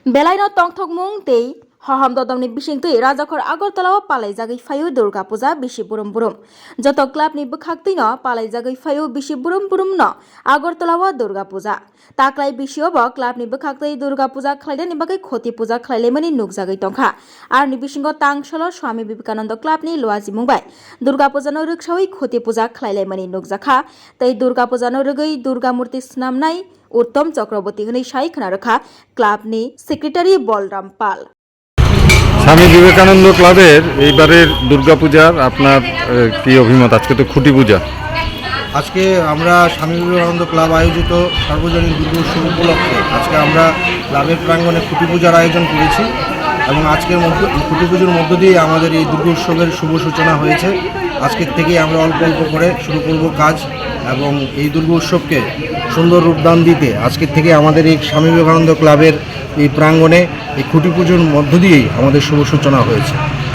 बेलायनो तंथकमुं तै हहम ददमनि बिसिंतै राजाखर आगरतलाव पालायजागै फायो दुर्गा पूजा बिसि बुरुम बुरुम जत क्लाबनि बोखाक्तैनो पालायजागै फायो बिसि बुरुम बुरुम न आगरतलाव दुर्गा पूजा ताक्लाय बिसियोबो क्लाबनि बोखाक्तै दुर्गा पूजा खालायनायनि बागै खति पूजा खालायलायमानि नुकजागै तंखा आरनि बिसिंगो तांसल स्वामी विवेकानंद क्लाबनि लुवाजि मुंबाय दुर्गा पूजानो रैक्सावै खति पूजा खालायलायमानि नुकजाखा तै दुर्गा पूजानो रगै दुर्गा मूर्ति स्नामनाय उत्तम चक्रवर्ती हनै साय खोनारखा क्लाबनि सेक्रेटारि बलराम पाल। स्वामी विवेकानंद क्लाবের এইবারের দুর্গাপূজার আপনার কি অভিমত? আজকে তো খুঁটি পূজা। আজকে আমরা স্বামী বিবেকানন্দ ক্লাব আয়োজিত সার্বজনীন দুর্গা উৎসব উপলক্ষে আজকে আমরা ক্লাবের প্রাঙ্গণে খুঁটি পূজার আয়োজন করেছি এবং আজকের মধ্যে খুঁটি পুজোর মধ্য দিয়ে আমাদের এই দুর্গা উৎসবের শুভ সূচনা হয়েছে। আজকের থেকেই আমরা অল্প অল্প করে শুরু করব কাজ এবং এই দুর্গা উৎসবকে সুন্দর রূপদান দিতে আজকের থেকে আমাদের এই স্বামী বিবেকানন্দ ক্লাবের এই প্রাঙ্গণে এই খুঁটি পুজোর মধ্য দিয়েই আমাদের শুভ সূচনা হয়েছে।